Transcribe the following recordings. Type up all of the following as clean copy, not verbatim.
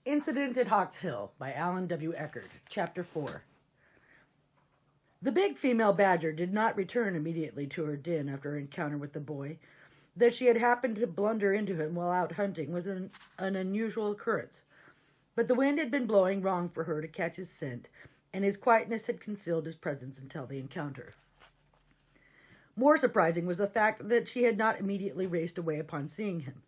Incident at Hawks Hill by Alan W. Eckert, Chapter 4. The big female badger did not return immediately to her den after her encounter with the boy. That she had happened to blunder into him while out hunting was an unusual occurrence. But the wind had been blowing wrong for her to catch his scent, and his quietness had concealed his presence until the encounter. More surprising was the fact that she had not immediately raced away upon seeing him.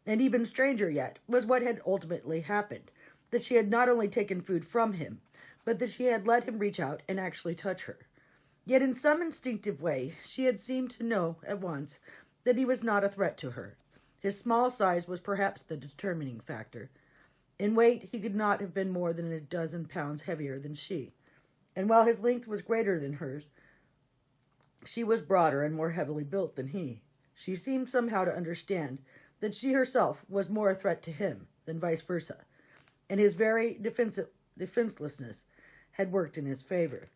And even stranger yet was what had ultimately happened, that she had not only taken food from him, but that she had let him reach out and actually touch her. Yet in some instinctive way she had seemed to know at once that he was not a threat to her. His small size was perhaps the determining factor. In weight he could not have been more than 12 pounds heavier than she, and while his length was greater than hers, she was broader and more heavily built than he. She seemed somehow to understand that she herself was more a threat to him than vice versa, and his very defenselessness had worked in his favor.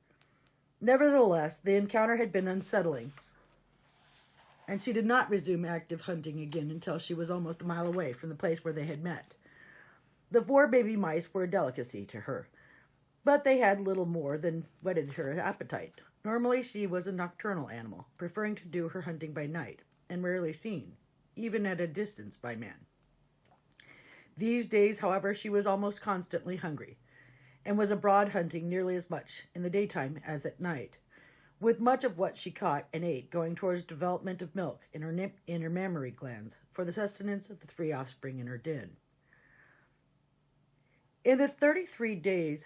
Nevertheless, the encounter had been unsettling, and she did not resume active hunting again until she was almost a mile away from the place where they had met. The 4 baby mice were a delicacy to her, but they had little more than whetted her appetite. Normally she was a nocturnal animal, preferring to do her hunting by night, and rarely seen, even at a distance, by man. These days, however, she was almost constantly hungry, and was abroad hunting nearly as much in the daytime as at night, with much of what she caught and ate going towards development of milk in her mammary glands for the sustenance of the 3 offspring in her den. In the 33 days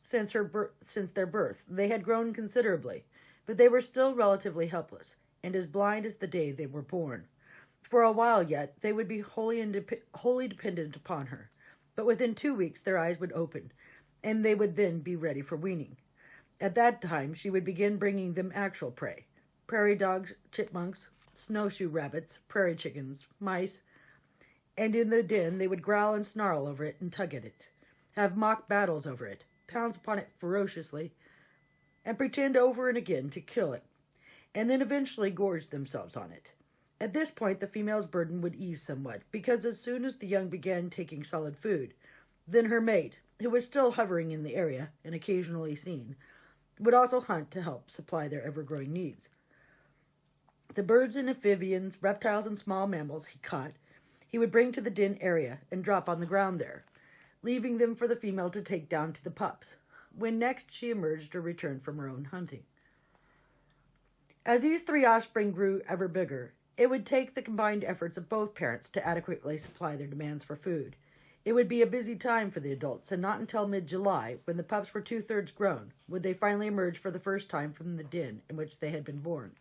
since their birth, they had grown considerably, but they were still relatively helpless, and as blind as the day they were born. For a while yet, they would be wholly dependent upon her, but within 2 weeks their eyes would open, and they would then be ready for weaning. At that time she would begin bringing them actual prey: prairie dogs, chipmunks, snowshoe rabbits, prairie chickens, mice, and in the den they would growl and snarl over it and tug at it, have mock battles over it, pounce upon it ferociously, and pretend over and again to kill it, and then eventually gorge themselves on it. At this point the female's burden would ease somewhat, because as soon as the young began taking solid food, then her mate, who was still hovering in the area and occasionally seen, would also hunt to help supply their ever-growing needs. The birds and amphibians, reptiles and small mammals he caught, he would bring to the den area and drop on the ground there, leaving them for the female to take down to the pups, when next she emerged or returned from her own hunting. As these 3 offspring grew ever bigger, it would take the combined efforts of both parents to adequately supply their demands for food. It would be a busy time for the adults, and not until mid-July, when the pups were 2/3 grown, would they finally emerge for the first time from the den in which they had been born.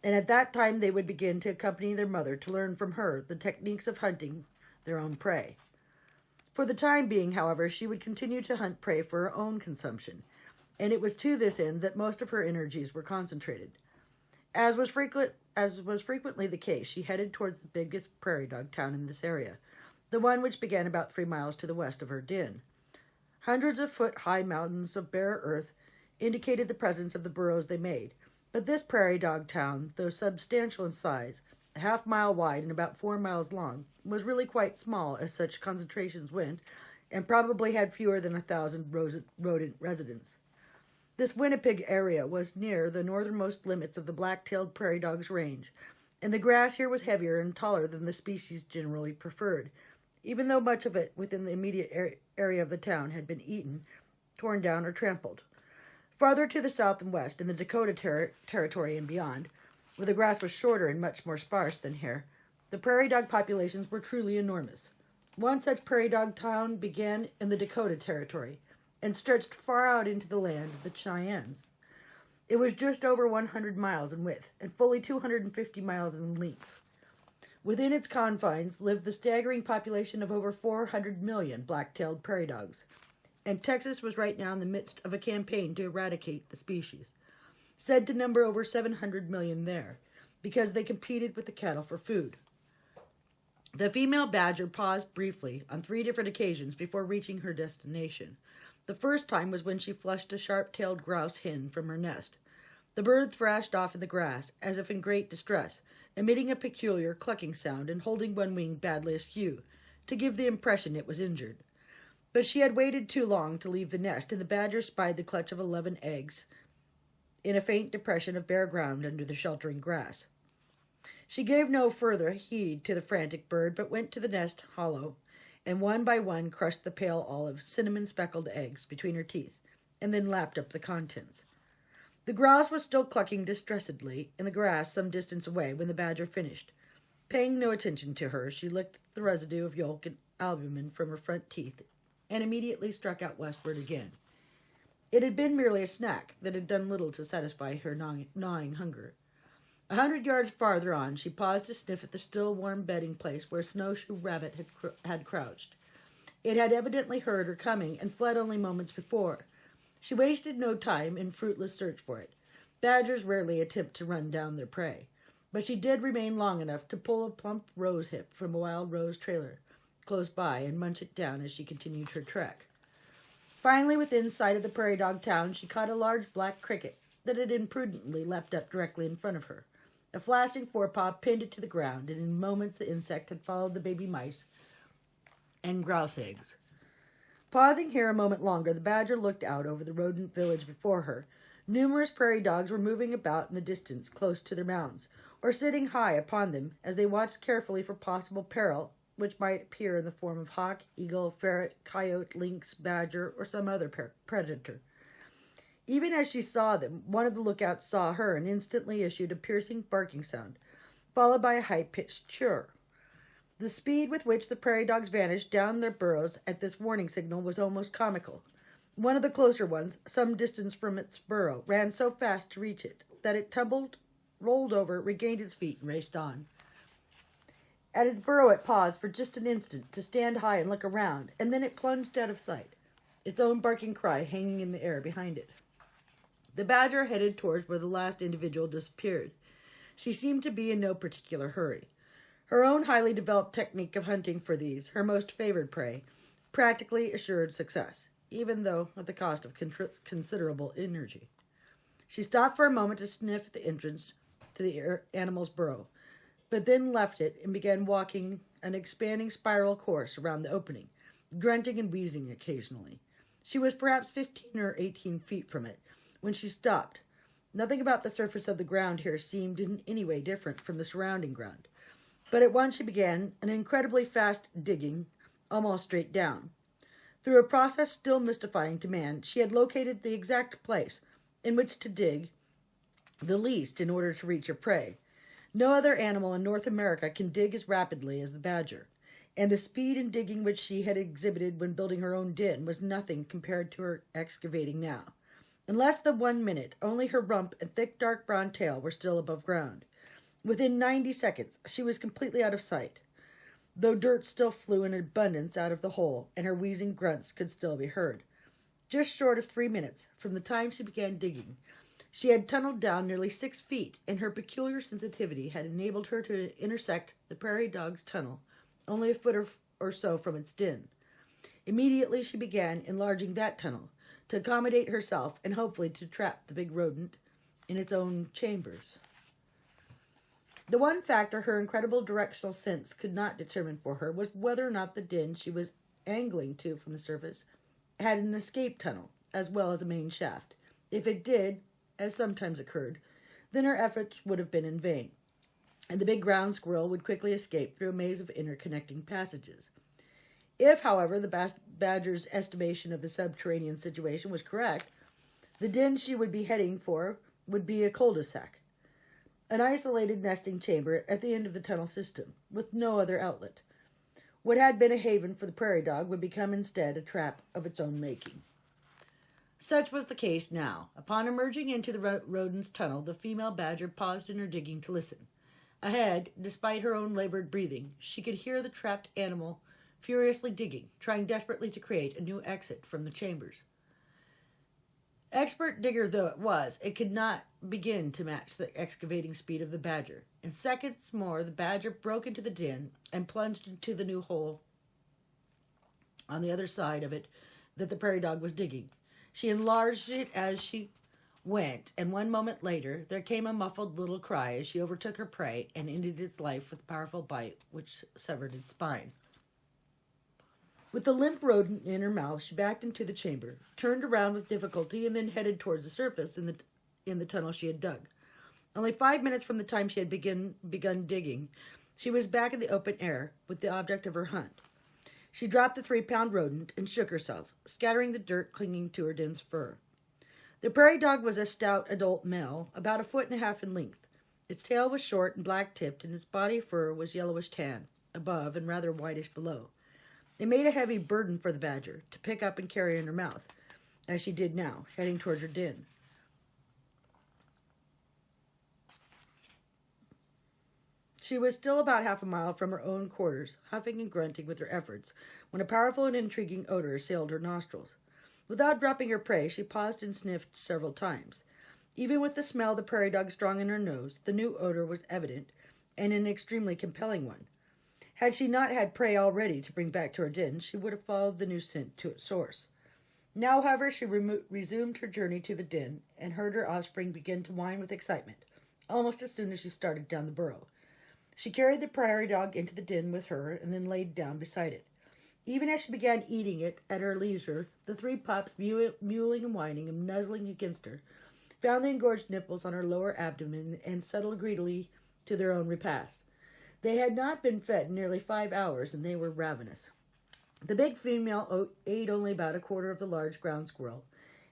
And at that time they would begin to accompany their mother to learn from her the techniques of hunting their own prey. For the time being, however, she would continue to hunt prey for her own consumption, and it was to this end that most of her energies were concentrated. As was frequently the case, she headed towards the biggest prairie dog town in this area, the one which began about 3 miles to the west of her den. Hundreds of foot-high mountains of bare earth indicated the presence of the burrows they made, but this prairie dog town, though substantial in size, a half-mile wide and about 4 miles long, was really quite small as such concentrations went, and probably had fewer than 1,000 rodent residents. This Winnipeg area was near the northernmost limits of the black-tailed prairie dog's range, and the grass here was heavier and taller than the species generally preferred, even though much of it within the immediate area of the town had been eaten, torn down, or trampled. Farther to the south and west, in the Dakota Territory and beyond, where the grass was shorter and much more sparse than here, the prairie dog populations were truly enormous. One such prairie dog town began in the Dakota Territory, and stretched far out into the land of the Cheyennes. It was just over 100 miles in width, and fully 250 miles in length. Within its confines lived the staggering population of over 400 million black-tailed prairie dogs, and Texas was right now in the midst of a campaign to eradicate the species, said to number over 700 million there, because they competed with the cattle for food. The female badger paused briefly on 3 different occasions before reaching her destination. The first time was when she flushed a sharp-tailed grouse hen from her nest. The bird thrashed off in the grass, as if in great distress, emitting a peculiar clucking sound and holding one wing badly askew, to give the impression it was injured. But she had waited too long to leave the nest, and the badger spied the clutch of 11 eggs in a faint depression of bare ground under the sheltering grass. She gave no further heed to the frantic bird, but went to the nest hollow, and one by one crushed the pale olive, cinnamon-speckled eggs between her teeth, and then lapped up the contents. The grouse was still clucking distressedly in the grass some distance away when the badger finished. Paying no attention to her, she licked the residue of yolk and albumin from her front teeth and immediately struck out westward again. It had been merely a snack that had done little to satisfy her gnawing hunger. 100 yards farther on, she paused to sniff at the still warm bedding place where Snowshoe Rabbit had crouched. It had evidently heard her coming and fled only moments before. She wasted no time in fruitless search for it. Badgers rarely attempt to run down their prey, but she did remain long enough to pull a plump rose hip from a wild rose trailer close by and munch it down as she continued her trek. Finally, within sight of the prairie dog town, she caught a large black cricket that had imprudently leapt up directly in front of her. A flashing forepaw pinned it to the ground, and in moments the insect had followed the baby mice and grouse eggs. Pausing here a moment longer, the badger looked out over the rodent village before her. Numerous prairie dogs were moving about in the distance close to their mounds, or sitting high upon them as they watched carefully for possible peril which might appear in the form of hawk, eagle, ferret, coyote, lynx, badger, or some other predator. Even as she saw them, one of the lookouts saw her and instantly issued a piercing barking sound, followed by a high-pitched chirr. The speed with which the prairie dogs vanished down their burrows at this warning signal was almost comical. One of the closer ones, some distance from its burrow, ran so fast to reach it that it tumbled, rolled over, regained its feet, and raced on. At its burrow it paused for just an instant to stand high and look around, and then it plunged out of sight, its own barking cry hanging in the air behind it. The badger headed towards where the last individual disappeared. She seemed to be in no particular hurry. Her own highly developed technique of hunting for these, her most favored prey, practically assured success, even though at the cost of considerable energy. She stopped for a moment to sniff the entrance to the animal's burrow, but then left it and began walking an expanding spiral course around the opening, grunting and wheezing occasionally. She was perhaps 15 or 18 feet from it when she stopped. Nothing about the surface of the ground here seemed in any way different from the surrounding ground, but at once she began an incredibly fast digging, almost straight down. Through a process still mystifying to man, she had located the exact place in which to dig the least in order to reach her prey. No other animal in North America can dig as rapidly as the badger, and the speed in digging which she had exhibited when building her own den was nothing compared to her excavating now. In less than 1 minute, only her rump and thick dark brown tail were still above ground. Within 90 seconds, she was completely out of sight, though dirt still flew in abundance out of the hole, and her wheezing grunts could still be heard. Just short of 3 minutes from the time she began digging, she had tunneled down nearly 6 feet, and her peculiar sensitivity had enabled her to intersect the prairie dog's tunnel only a foot or so from its den. Immediately she began enlarging that tunnel to accommodate herself and hopefully to trap the big rodent in its own chambers. The one factor her incredible directional sense could not determine for her was whether or not the den she was angling to from the surface had an escape tunnel as well as a main shaft. If it did, as sometimes occurred, then her efforts would have been in vain, and the big ground squirrel would quickly escape through a maze of interconnecting passages. If, however, the badger's estimation of the subterranean situation was correct, the den she would be heading for would be a cul-de-sac, an isolated nesting chamber at the end of the tunnel system, with no other outlet. What had been a haven for the prairie dog would become instead a trap of its own making. Such was the case now. Upon emerging into the rodent's tunnel, the female badger paused in her digging to listen. Ahead, despite her own labored breathing, she could hear the trapped animal furiously digging, trying desperately to create a new exit from the chambers. Expert digger though it was, it could not begin to match the excavating speed of the badger. In seconds more, the badger broke into the den and plunged into the new hole on the other side of it that the prairie dog was digging. She enlarged it as she went, and 1 moment later there came a muffled little cry as she overtook her prey and ended its life with a powerful bite which severed its spine. With the limp rodent in her mouth, she backed into the chamber, turned around with difficulty, and then headed towards the surface in the tunnel she had dug. Only 5 minutes from the time she had begun digging, she was back in the open air with the object of her hunt. She dropped the 3-pound rodent and shook herself, scattering the dirt clinging to her dense fur. The prairie dog was a stout adult male, about 1.5 feet in length. Its tail was short and black-tipped, and its body fur was yellowish-tan above and rather whitish below. It made a heavy burden for the badger to pick up and carry in her mouth, as she did now, heading towards her den. She was still about 1/2 mile from her own quarters, huffing and grunting with her efforts, when a powerful and intriguing odor assailed her nostrils. Without dropping her prey, she paused and sniffed several times. Even with the smell of the prairie dog strong in her nose, the new odor was evident, and an extremely compelling one. Had she not had prey already to bring back to her den, she would have followed the new scent to its source. Now, however, she resumed her journey to the den, and heard her offspring begin to whine with excitement, almost as soon as she started down the burrow. She carried the prairie dog into the den with her, and then laid down beside it. Even as she began eating it at her leisure, the 3 pups, mewling and whining and nuzzling against her, found the engorged nipples on her lower abdomen and settled greedily to their own repast. They had not been fed in nearly 5 hours, and they were ravenous. The big female ate only about 1/4 of the large ground squirrel,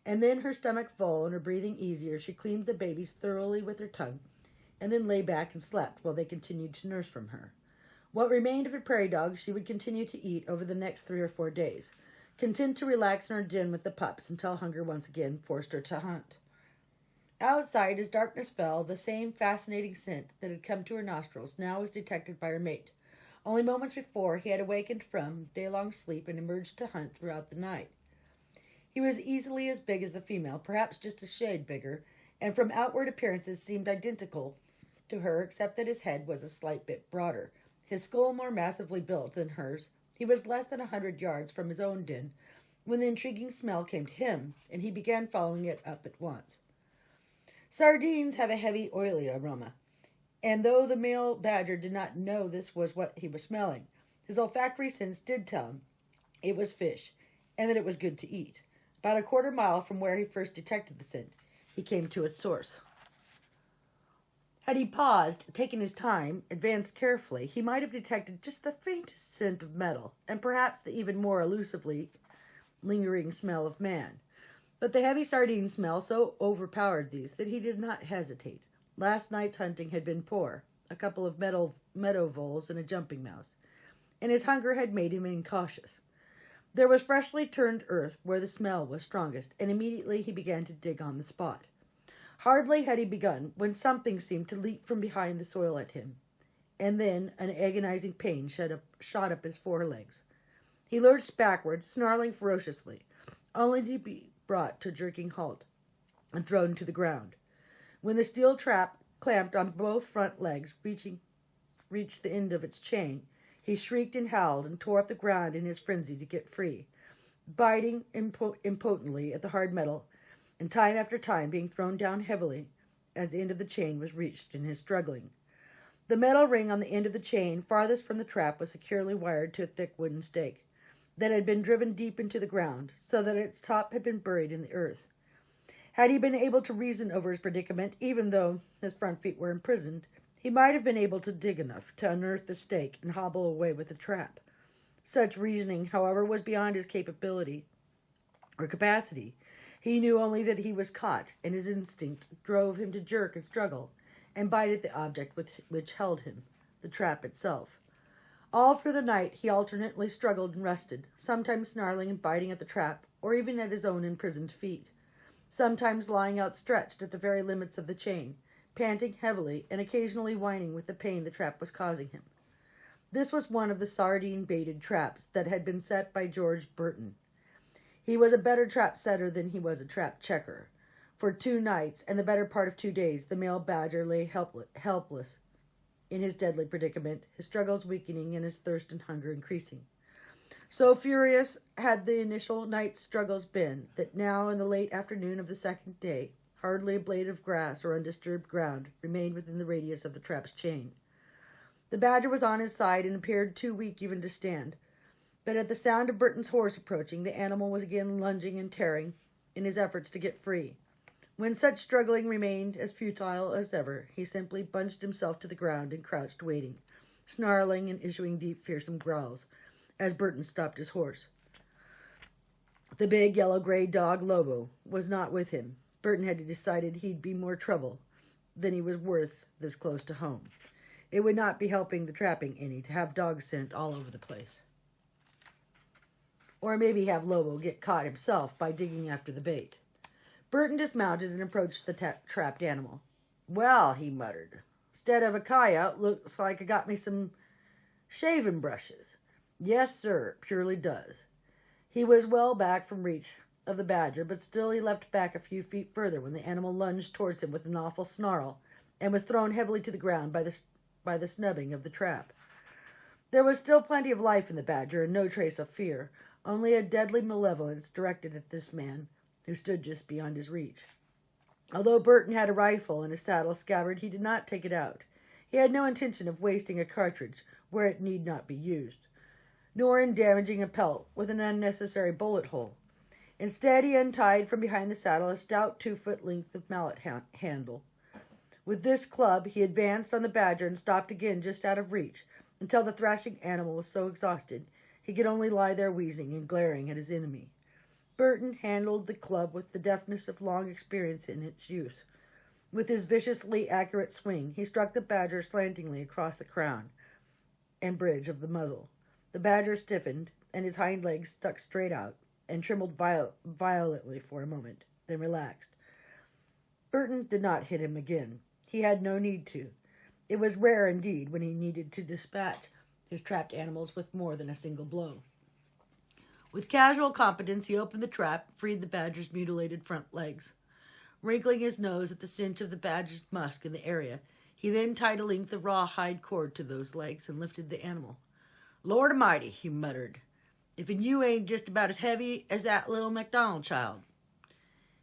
and then, her stomach full and her breathing easier, she cleaned the babies thoroughly with her tongue, and then lay back and slept while they continued to nurse from her. What remained of the prairie dog she would continue to eat over the next 3 or 4 days, content to relax in her den with the pups until hunger once again forced her to hunt. Outside, as darkness fell, the same fascinating scent that had come to her nostrils now was detected by her mate. Only moments before, he had awakened from day-long sleep and emerged to hunt throughout the night. He was easily as big as the female, perhaps just a shade bigger, and from outward appearances seemed identical to her, except that his head was a slight bit broader, his skull more massively built than hers. He was less than 100 yards from his own den when the intriguing smell came to him, and he began following it up at once. Sardines have a heavy, oily aroma, and though the male badger did not know this was what he was smelling, his olfactory sense did tell him it was fish, and that it was good to eat. About 1/4 mile from where he first detected the scent, he came to its source. Had he paused, taken his time, advanced carefully, he might have detected just the faintest scent of metal, and perhaps the even more elusively lingering smell of man. But the heavy sardine smell so overpowered these that he did not hesitate. Last night's hunting had been poor, a couple of meadow voles and a jumping mouse, and his hunger had made him incautious. There was freshly turned earth where the smell was strongest, and immediately he began to dig on the spot. Hardly had he begun when something seemed to leap from behind the soil at him, and then an agonizing pain shot up his forelegs. He lurched backward, snarling ferociously, only to be brought to a jerking halt and thrown to the ground. When the steel trap, clamped on both front legs, reached the end of its chain, he shrieked and howled and tore up the ground in his frenzy to get free, biting impotently at the hard metal, and time after time being thrown down heavily as the end of the chain was reached in his struggling. The metal ring on the end of the chain farthest from the trap was securely wired to a thick wooden stake that had been driven deep into the ground, so that its top had been buried in the earth. Had he been able to reason over his predicament, even though his front feet were imprisoned, he might have been able to dig enough to unearth the stake and hobble away with the trap. Such reasoning, however, was beyond his capability or capacity. He knew only that he was caught, and his instinct drove him to jerk and struggle and bite at the object which held him, the trap itself. All through the night he alternately struggled and rested, sometimes snarling and biting at the trap, or even at his own imprisoned feet, sometimes lying outstretched at the very limits of the chain, panting heavily and occasionally whining with the pain the trap was causing him. This was one of the sardine-baited traps that had been set by George Burton. He was a better trap setter than he was a trap checker. For 2 nights and the better part of 2 days, the male badger lay helpless in his deadly predicament, his struggles weakening and his thirst and hunger increasing. So furious had the initial night's struggles been, that now in the late afternoon of the second day, hardly a blade of grass or undisturbed ground remained within the radius of the trap's chain. The badger was on his side and appeared too weak even to stand. But at the sound of Burton's horse approaching, the animal was again lunging and tearing in his efforts to get free. When such struggling remained as futile as ever, he simply bunched himself to the ground and crouched waiting, snarling and issuing deep, fearsome growls as Burton stopped his horse. The big yellow-gray dog, Lobo, was not with him. Burton had decided he'd be more trouble than he was worth this close to home. It would not be helping the trapping any to have dogs sent all over the place. Or maybe have Lobo get caught himself by digging after the bait. Burton dismounted and approached the trapped animal. "Well," he muttered, "instead of a coyote, looks like I got me some shaving brushes. Yes, sir, purely does." He was well back from reach of the badger, but still he leapt back a few feet further when the animal lunged towards him with an awful snarl and was thrown heavily to the ground by the snubbing of the trap. There was still plenty of life in the badger and no trace of fear, only a deadly malevolence directed at this man who stood just beyond his reach. Although Burton had a rifle in his saddle scabbard, he did not take it out. He had no intention of wasting a cartridge where it need not be used, nor in damaging a pelt with an unnecessary bullet hole. Instead, he untied from behind the saddle a stout 2-foot length of mallet handle. With this club, he advanced on the badger and stopped again just out of reach, until the thrashing animal was so exhausted he could only lie there wheezing and glaring at his enemy. Burton handled the club with the deftness of long experience in its use. With his viciously accurate swing, he struck the badger slantingly across the crown and bridge of the muzzle. The badger stiffened, and his hind legs stuck straight out and trembled violently for a moment, then relaxed. Burton did not hit him again. He had no need to. It was rare indeed when he needed to dispatch his trapped animals with more than a single blow. With casual competence, he opened the trap, freed the badger's mutilated front legs. Wrinkling his nose at the stench of the badger's musk in the area, he then tied a length of rawhide cord to those legs and lifted the animal. "Lord Almighty," he muttered, "if you ain't just about as heavy as that little MacDonald child."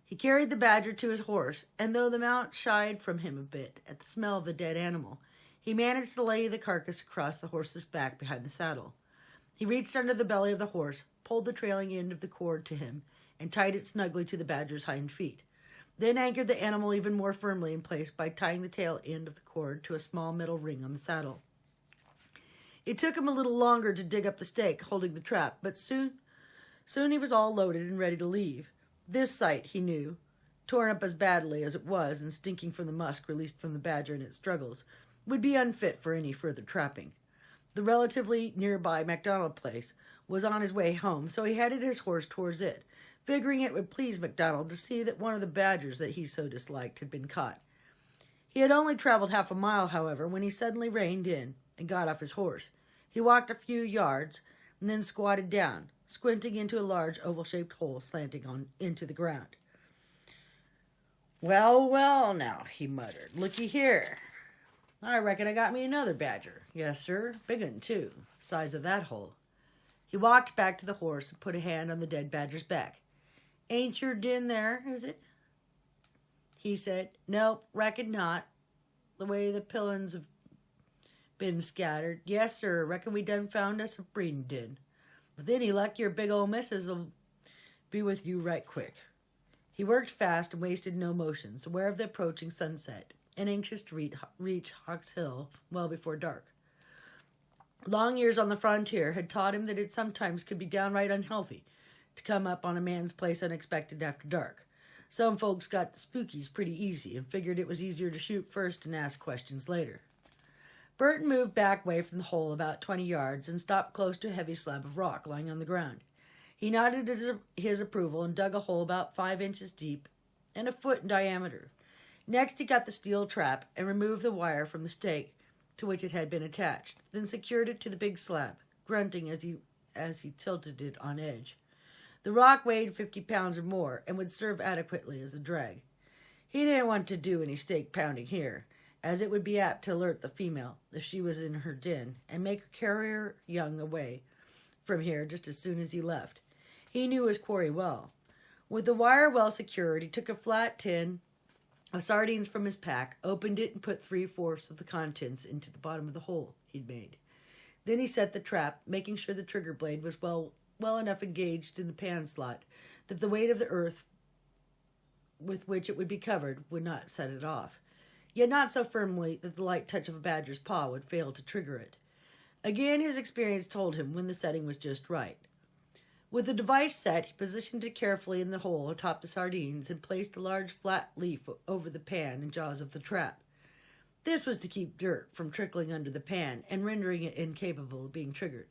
He carried the badger to his horse, and though the mount shied from him a bit at the smell of the dead animal, he managed to lay the carcass across the horse's back behind the saddle. He reached under the belly of the horse, pulled the trailing end of the cord to him, and tied it snugly to the badger's hind feet. Then anchored the animal even more firmly in place by tying the tail end of the cord to a small metal ring on the saddle. It took him a little longer to dig up the stake holding the trap, but soon he was all loaded and ready to leave. This sight, he knew, torn up as badly as it was and stinking from the musk released from the badger in its struggles, would be unfit for any further trapping. The relatively nearby MacDonald place was on his way home, so he headed his horse towards it, figuring it would please MacDonald to see that one of the badgers that he so disliked had been caught. He had only traveled half a mile, however, when he suddenly reined in and got off his horse. He walked a few yards and then squatted down, squinting into a large oval-shaped hole slanting on into the ground. "Well, well, now," he muttered, "looky here. I reckon I got me another badger. Yes, sir, big un, too. Size of that hole." He walked back to the horse and put a hand on the dead badger's back. "Ain't your den there, is it?" he said. "Nope, reckon not. The way the pillins have been scattered. Yes, sir, reckon we done found us a breeding den. With any luck, your big old missus'll be with you right quick." He worked fast and wasted no motions, aware of the approaching sunset, and anxious to reach Hawks Hill well before dark. Long years on the frontier had taught him that it sometimes could be downright unhealthy to come up on a man's place unexpected after dark. Some folks got the spookies pretty easy and figured it was easier to shoot first and ask questions later. Burton moved back away from the hole about 20 yards and stopped close to a heavy slab of rock lying on the ground. He nodded his approval and dug a hole about 5 inches deep and a foot in diameter. Next, he got the steel trap and removed the wire from the stake to which it had been attached, then secured it to the big slab, grunting as he tilted it on edge. The rock weighed 50 pounds or more and would serve adequately as a drag. He didn't want to do any stake pounding here, as it would be apt to alert the female if she was in her den and make her carry her young away from here just as soon as he left. He knew his quarry well. With the wire well secured, he took a flat tin of sardines from his pack, opened it, and put 3/4 of the contents into the bottom of the hole he'd made. Then he set the trap, making sure the trigger blade was well enough engaged in the pan slot that the weight of the earth with which it would be covered would not set it off, yet not so firmly that the light touch of a badger's paw would fail to trigger it. Again, his experience told him when the setting was just right. With the device set, he positioned it carefully in the hole atop the sardines and placed a large flat leaf over the pan and jaws of the trap. This was to keep dirt from trickling under the pan and rendering it incapable of being triggered.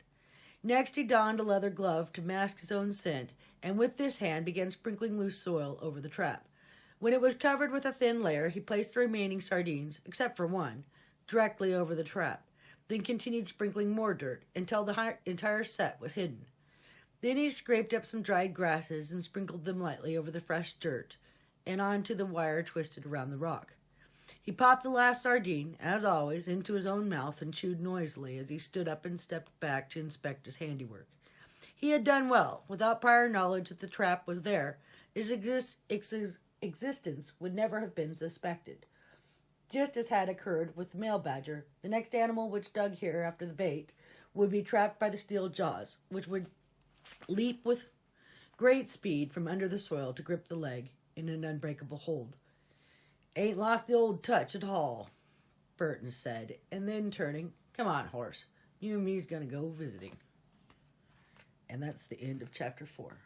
Next, he donned a leather glove to mask his own scent, and with this hand began sprinkling loose soil over the trap. When it was covered with a thin layer, he placed the remaining sardines, except for one, directly over the trap, then continued sprinkling more dirt until the entire set was hidden. Then he scraped up some dried grasses and sprinkled them lightly over the fresh dirt and onto the wire twisted around the rock. He popped the last sardine, as always, into his own mouth and chewed noisily as he stood up and stepped back to inspect his handiwork. He had done well. Without prior knowledge that the trap was there, his existence would never have been suspected. Just as had occurred with the male badger, the next animal which dug here after the bait would be trapped by the steel jaws, which would leap with great speed from under the soil to grip the leg in an unbreakable hold. "Ain't lost the old touch at all," Burton said, and then turning, "Come on, horse. You and me's gonna go visiting." And that's the end of chapter 4.